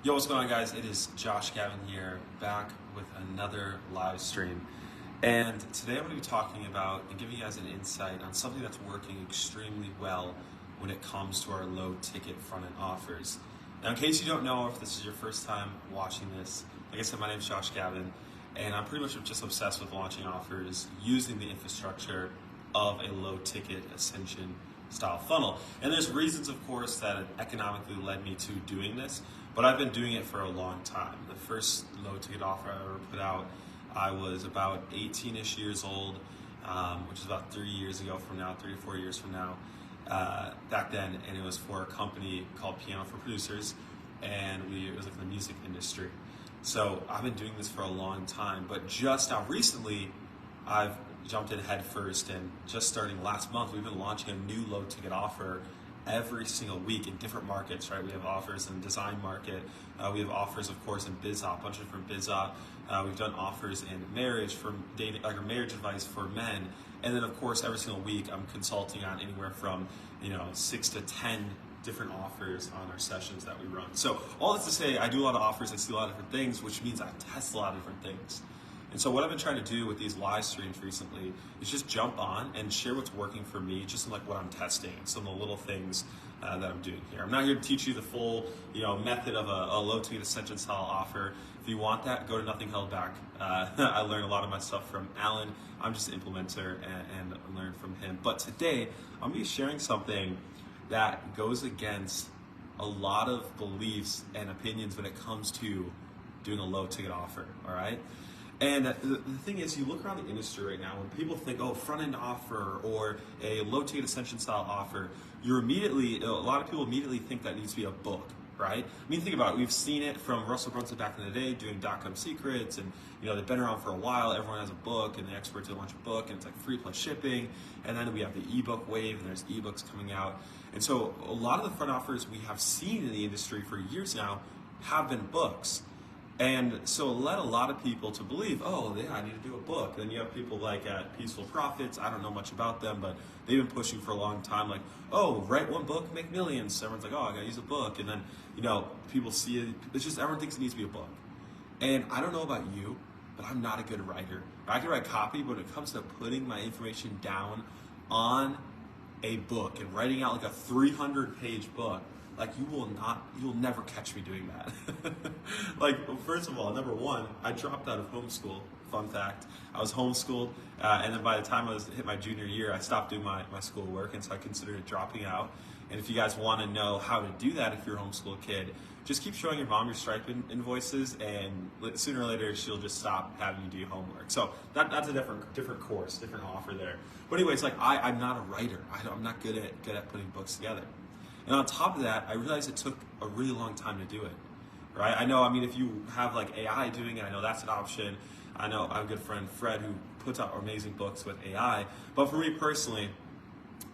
Yo, what's going on, guys? It is Josh Gavin here, back with another live stream. And today I'm going to be talking about and giving you guys an insight on something that's working extremely well when it comes to our low ticket front end offers. Now, in case you don't know, if this is your first time watching this, like I said, my name is Josh Gavin, and I'm pretty much just obsessed with launching offers using the infrastructure of a low ticket ascension style funnel. And there's reasons, of course, that economically led me to doing this, but I've been doing it for a long time. The first low ticket offer I ever put out, I was about 18-ish years old, which is about 3 years ago from now, 3 to 4 years from now, back then, and it was for a company called Piano for Producers, and it was like the music industry. So I've been doing this for a long time, but just now recently, I've jumped in head first, and just starting last month, we've been launching a new low ticket offer every single week in different markets, right? We have offers in the design market. We have offers, of course, in BizOp, a bunch of different BizOp. We've done offers in marriage for dating, like marriage advice for men. And then, of course, every single week, I'm consulting on anywhere from 6 to 10 different offers on our sessions that we run. So all this to say, I do a lot of offers. I see a lot of different things, which means I test a lot of different things. And so what I've been trying to do with these live streams recently is just jump on and share what's working for me, just in like what I'm testing and some of the little things that I'm doing here. I'm not here to teach you the full method of a low ticket ascension style offer. If you want that, go to Nothing Held Back. I learned a lot of my stuff from Alan. I'm just an implementer and learn from him. But today, I'm going to be sharing something that goes against a lot of beliefs and opinions when it comes to doing a low ticket offer, all right? And the thing is, you look around the industry right now, when people think, oh, front-end offer or a low-ticket ascension style offer, a lot of people immediately think that needs to be a book, right? I mean, think about it. We've seen it from Russell Brunson back in the day doing .com secrets, and they've been around for a while. Everyone has a book, and the experts launch a book, and it's like free plus shipping. And then we have the ebook wave, and there's ebooks coming out. And so a lot of the front offers we have seen in the industry for years now have been books. And so it led a lot of people to believe, oh, yeah, I need to do a book. Then you have people like at Peaceful Profits. I don't know much about them, but they've been pushing for a long time, like, oh, write one book, make millions. Everyone's like, oh, I gotta use a book. And then, people see it. It's just everyone thinks it needs to be a book. And I don't know about you, but I'm not a good writer. I can write copy, but when it comes to putting my information down on a book and writing out like a 300-page book, like you'll never catch me doing that. Like, first of all, number one, I dropped out of homeschool. Fun fact, I was homeschooled, and then by the time I hit my junior year, I stopped doing my schoolwork, and so I considered it dropping out. And if you guys want to know how to do that if you're a homeschool kid, just keep showing your mom your Stripe invoices, and sooner or later she'll just stop having you do your homework. So that's a different course, different offer there. But anyways, like I'm not a writer. I'm not good at putting books together. And on top of that, I realized it took a really long time to do it, right? If you have like AI doing it, I know that's an option. I know I have a good friend, Fred, who puts out amazing books with AI. But for me personally,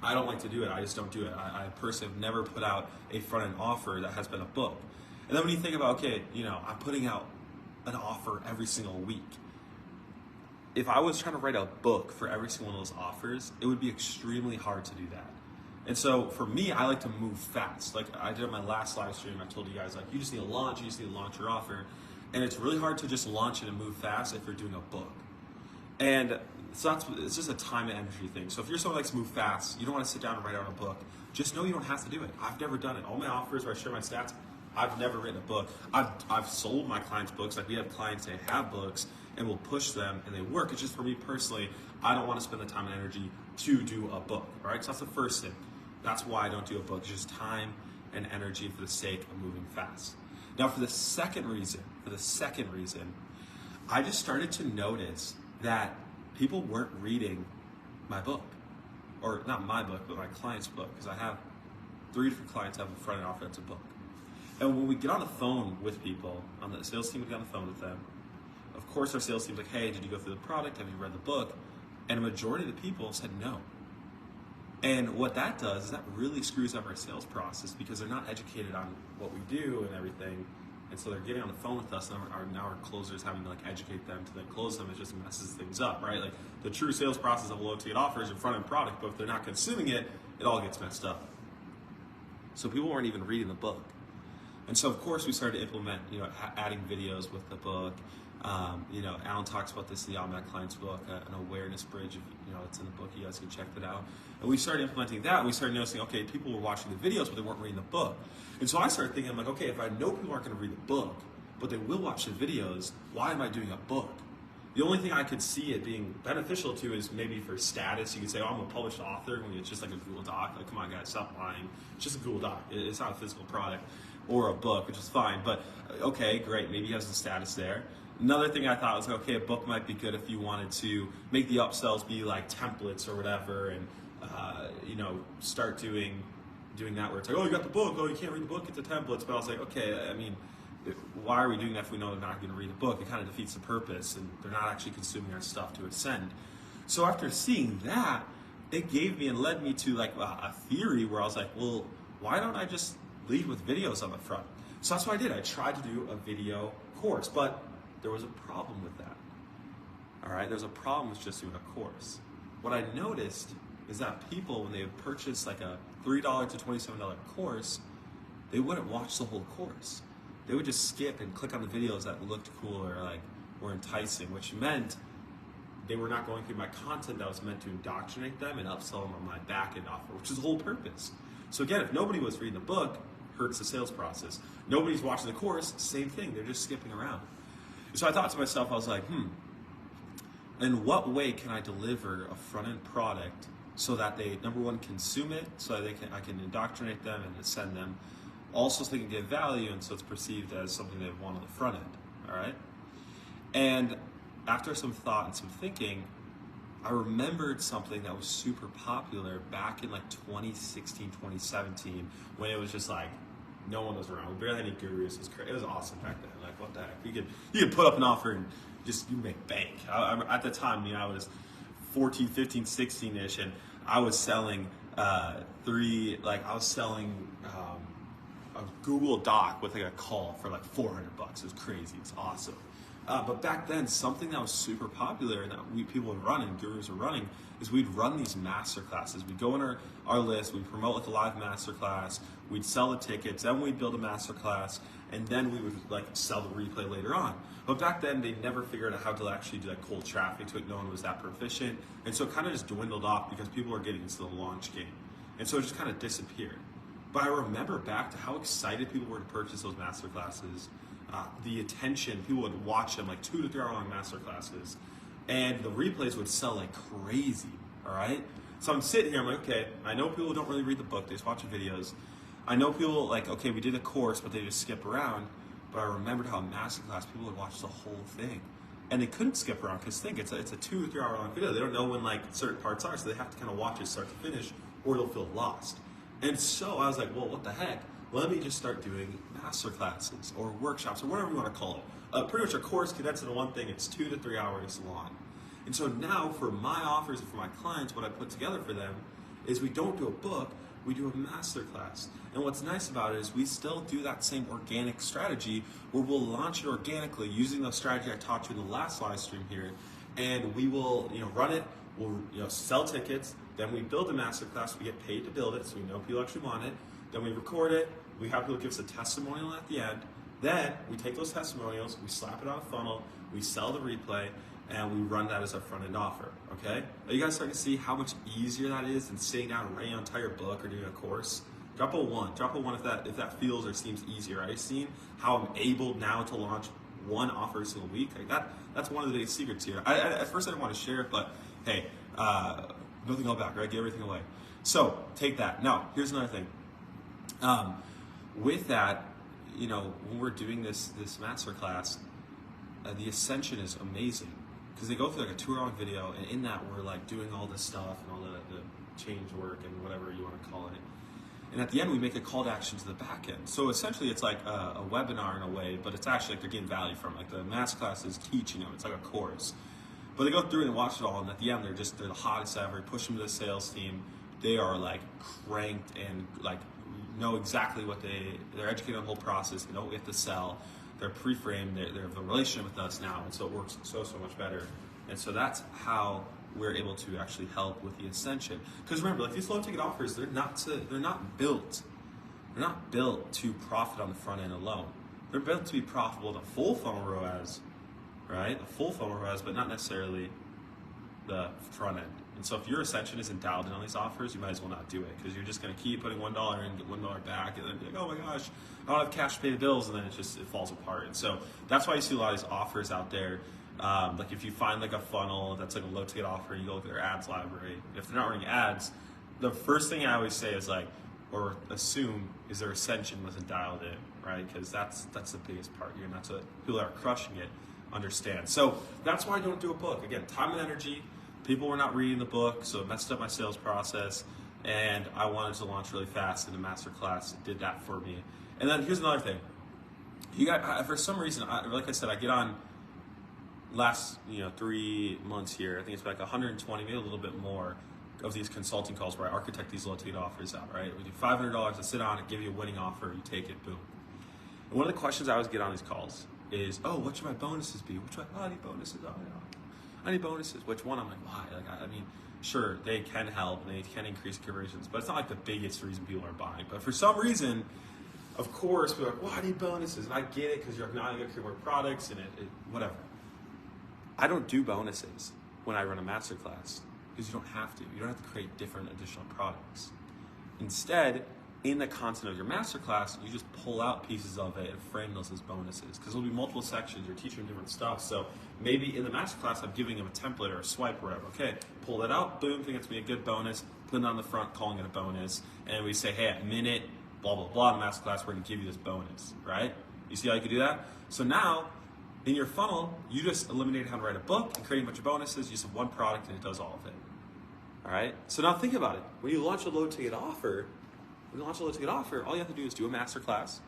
I don't like to do it. I just don't do it. I personally have never put out a front-end offer that has been a book. And then when you think about, okay, I'm putting out an offer every single week. If I was trying to write a book for every single one of those offers, it would be extremely hard to do that. And so for me, I like to move fast. Like I did on my last live stream, I told you guys, like, you just need to launch your offer. And it's really hard to just launch it and move fast if you're doing a book. And so it's just a time and energy thing. So if you're someone who likes to move fast, you don't want to sit down and write out a book, just know you don't have to do it. I've never done it. All my offers where I share my stats, I've never written a book. I've sold my clients books. Like we have clients that have books and we'll push them and they work. It's just for me personally, I don't want to spend the time and energy to do a book, all right? So that's the first thing. That's why I don't do a book. It's just time and energy for the sake of moving fast. Now for the second reason, I just started to notice that people weren't reading my book. Or not my book, but my client's book. Because I have 3 different clients that have a front-end offer that's a book. And when we get on the phone with people, on the sales team would get on the phone with them, of course our sales team's like, hey, did you go through the product? Have you read the book? And a majority of the people said no. And what that does is that really screws up our sales process because they're not educated on what we do and everything. And so they're getting on the phone with us, and now our closers having to like educate them to then close them. It just messes things up, right? Like the true sales process of a low ticket offer is your front end product, but if they're not consuming it, it all gets messed up. So people weren't even reading the book. And so of course we started to implement, adding videos with the book. Alan talks about this in the Automatic Clients book, an awareness bridge. It's in the book. You guys can check that out. And we started implementing that. And we started noticing, okay, people were watching the videos, but they weren't reading the book. And so I started thinking, I'm like, okay, if I know people aren't going to read the book, but they will watch the videos, why am I doing a book? The only thing I could see it being beneficial to is maybe for status. You could say, oh, I'm a published author, when it's just like a Google Doc. Like, come on, guys, stop lying. It's just a Google Doc. It's not a physical product or a book, which is fine. But, okay, great. Maybe you have some status there. Another thing I thought was, okay, a book might be good if you wanted to make the upsells be like templates or whatever, and, start doing that where it's like, oh, you got the book. Oh, you can't read the book. It's the templates. But I was like, okay, why are we doing that if we know they're not going to read the book? It kind of defeats the purpose, and they're not actually consuming our stuff to ascend. So after seeing that, it gave me and led me to like a theory where I was like, well, why don't I just lead with videos on the front? So that's what I did. I tried to do a video course, but there was a problem with that. All right, there's a problem with just doing a course. What I noticed is that people, when they would purchase like a $3 to $27 course, they wouldn't watch the whole course. They would just skip and click on the videos that looked cool or like were enticing, which meant they were not going through my content that was meant to indoctrinate them and upsell them on my back-end offer, which is the whole purpose. So again, if nobody was reading the book, hurts the sales process. Nobody's watching the course, same thing. They're just skipping around. So I thought to myself, I was like, in what way can I deliver a front-end product so that they, number one, consume it, so that I can indoctrinate them and send them, also so they can get value, and so it's perceived as something they want on the front end, all right? And after some thought and some thinking, I remembered something that was super popular back in like 2016, 2017, when it was just like, no one was around. We barely had any gurus. It was awesome back then. Like, what the heck? You could put up an offer and you make bank. At the time, I was 14, 15, 16-ish, and I was selling a Google Doc with like a call for like $400. It was crazy. It's awesome. But back then, something that was super popular and that people would run and gurus were running is we'd run these master classes. We'd go on our list, we'd promote like a live master class, we'd sell the tickets, then we'd build a master class, and then we would like sell the replay later on. But back then, they never figured out how to actually do like cold traffic to it. No one was that proficient. And so it kind of just dwindled off because people were getting into the launch game. And so it just kind of disappeared. But I remember back to how excited people were to purchase those master classes. The attention, people would watch them like 2 to 3 hour long master classes, and the replays would sell like crazy, all right? So I'm sitting here, I'm like, okay, I know people don't really read the book, they just watch the videos. I know people like, okay, we did a course, but they just skip around, but I remembered how in master class, people would watch the whole thing. And they couldn't skip around, because think, it's a 2 or 3 hour long video. They don't know when like certain parts are, so they have to kind of watch it start to finish, or they'll feel lost. And so I was like, well, what the heck? Let me just start doing master classes or workshops or whatever you want to call it. Pretty much a course condensed into one thing. It's 2 to 3 hours long. And so now for my offers and for my clients, what I put together for them is we don't do a book, we do a master class. And what's nice about it is we still do that same organic strategy where we'll launch it organically using the strategy I taught you in the last live stream here. And we will run it, we'll sell tickets, then we build a master class, we get paid to build it so we know people actually want it. Then we record it, we have people give us a testimonial at the end. Then we take those testimonials, we slap it on a funnel, we sell the replay, and we run that as our front-end offer, okay? Are you guys starting to see how much easier that is than sitting down and writing an entire book or doing a course? Drop a 1 if that feels or seems easier. I've seen how I'm able now to launch one offer a single week. Like that's one of the biggest secrets here. At first I didn't want to share it, but hey, nothing held back, right? Give everything away. So take that. Now, here's another thing. With that, when we're doing this masterclass, the ascension is amazing because they go through like a 2 hour long video, and in that we're like doing all this stuff and all the change work and whatever you want to call it. And at the end, we make a call to action to the back end. So essentially, it's like a webinar in a way, but it's actually like they're getting value from like the masterclass is teaching them. It's like a course. But they go through and watch it all, and at the end, they're the hottest ever. Push them to the sales team. They are like cranked and like know exactly what they're educated on the whole process. They know what we have to sell. They're pre-framed. They have a relationship with us now, and so it works so much better. And so that's how we're able to actually help with the ascension. Because remember, like these low ticket offers, they're not built they're not built to profit on the front end alone. They're built to be profitable the full funnel ROAS, right? The full funnel ROAS, but not necessarily the front end. And so if your ascension isn't dialed in on these offers, you might as well not do it, because you're just going to keep putting $1 in, get $1 back, and then be like, oh my gosh, I don't have cash to pay the bills, and then it falls apart. And so that's why you see a lot of these offers out there. Like if you find like a funnel that's like a low ticket offer, you go look at their ads library. If they're not running ads, the first thing I always say is like, or assume, is their ascension wasn't dialed in, right? Because that's the biggest part here, and that's what people that are crushing it understand. So that's why I don't do a book. Again, time and energy. People were not reading the book, so it messed up my sales process, and I wanted to launch really fast in a masterclass. It did that for me. And then here's another thing. For some reason, like I said, I get on last 3 months here. I think it's like 120, maybe a little bit more, of these consulting calls where I architect these low ticket offers out, right? We do $500 to sit on it, give you a winning offer, you take it, boom. And one of the questions I always get on these calls is, oh, what should my bonuses be? I need bonuses. I need bonuses. Which one? I'm like, why? I mean, sure, they can help and they can increase conversions, but it's not like the biggest reason people are buying. But for some reason, of course, we're like, well, I need bonuses. And I get it, because you're like, now you gotta create more products and whatever. I don't do bonuses when I run a masterclass, because you don't have to. You don't have to create different additional products. Instead, in the content of your masterclass, you just pull out pieces of it and frame those as bonuses, because there'll be multiple sections. You're teaching different stuff. So maybe in the masterclass, I'm giving them a template or a swipe or whatever. Okay, pull that out, boom, think it's gonna be a good bonus, put it on the front, calling it a bonus, and we say, hey, at minute, blah, blah, blah, in the masterclass, we're gonna give you this bonus, right? You see how you can do that? So now, in your funnel, you just eliminated how to write a book and creating a bunch of bonuses. You just have one product and it does all of it. All right? So now think about it. When you launch a low ticket offer, all you have to do is do a masterclass.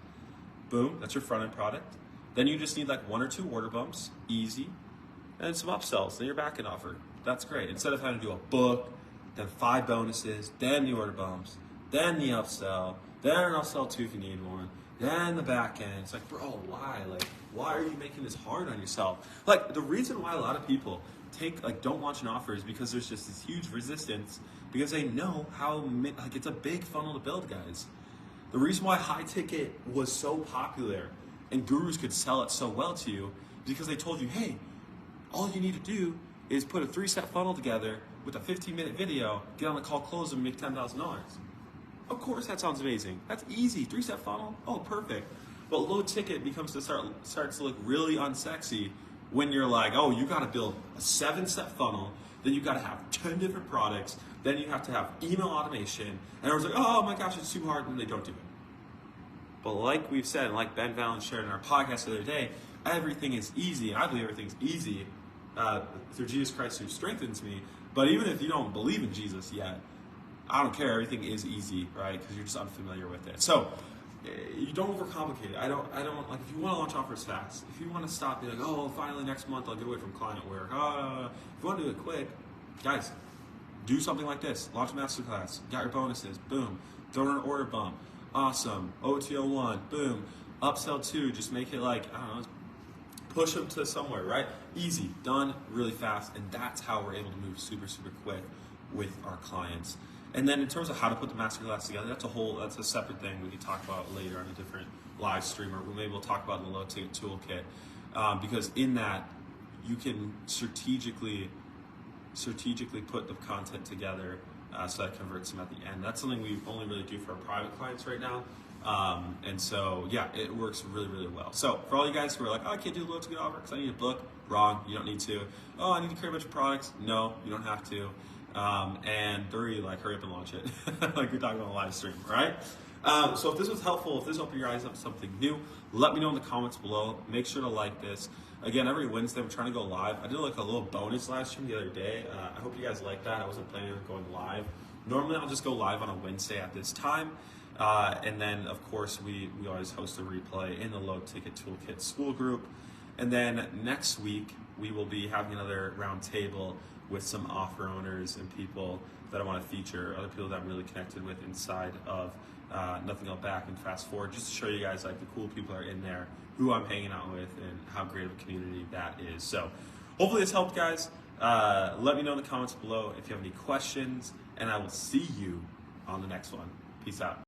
Boom, that's your front end product. Then you just need like 1 or 2 order bumps, easy, and some upsells. Then your back end offer. That's great. Instead of having to do a book, then 5 bonuses, then the order bumps, then the upsell, then an upsell 2 if you need one, then the back end. It's like, bro, why? Like, why are you making this hard on yourself? Like, the reason why a lot of people don't launch an offer is because there's just this huge resistance, because they know how, it's a big funnel to build, guys. The reason why high ticket was so popular and gurus could sell it so well to you is because they told you, hey, all you need to do is put a 3-step funnel together with a 15-minute video, get on the call, close them, and make $10,000. Of course, that sounds amazing. That's easy. 3-step funnel, oh, perfect. But low ticket starts to look really unsexy when you're like, oh, you got to build a 7-step funnel, then you got to have 10 different products, then you have to have email automation, and everyone's like, oh my gosh, it's too hard, and they don't do it. But like we've said, and like Ben Vallon shared in our podcast the other day, everything is easy, and I believe everything's easy through Jesus Christ who strengthens me. But even if you don't believe in Jesus yet, I don't care, everything is easy, right? Because you're just unfamiliar with it. So you don't overcomplicate it. I don't like, if you want to launch offers fast, if you want to stop, be like, oh, finally next month I'll get away from client work. If you want to do it quick, guys, do something like this. Launch a masterclass, got your bonuses, boom. Throw in an order bump, awesome. OTO 1, boom. Upsell 2, just make it like, I don't know, push them to somewhere, right? Easy, done, really fast, and that's how we're able to move super, super quick with our clients. And then in terms of how to put the masterclass together, that's a separate thing we can talk about later on a different live stream, or maybe we'll talk about in the low ticket toolkit, because in that you can strategically put the content together so that converts them at the end. That's something we only really do for our private clients right now. And so, yeah, it works really, really well. So for all you guys who are like, oh, I can't do low ticket offer because I need a book, wrong, you don't need to. Oh, I need to create a bunch of products. No, you don't have to. And 3, like, hurry up and launch it, like we talked about on the live stream, right? So if this was helpful, if this opened your eyes up to something new, let me know in the comments below. Make sure to like this. Again, every Wednesday I'm trying to go live. I did like a little bonus live stream the other day. I hope you guys like that. I wasn't planning on going live. Normally I'll just go live on a Wednesday at this time. And then, of course, we always host a replay in the Low Ticket Toolkit school group. And then next week, we will be having another round table with some offer owners and people that I want to feature, other people that I'm really connected with inside of Nothing Held Back and Fast Forward, just to show you guys like the cool people that are in there, who I'm hanging out with, and how great of a community that is. So hopefully this helped, guys. Let me know in the comments below if you have any questions, and I will see you on the next one. Peace out.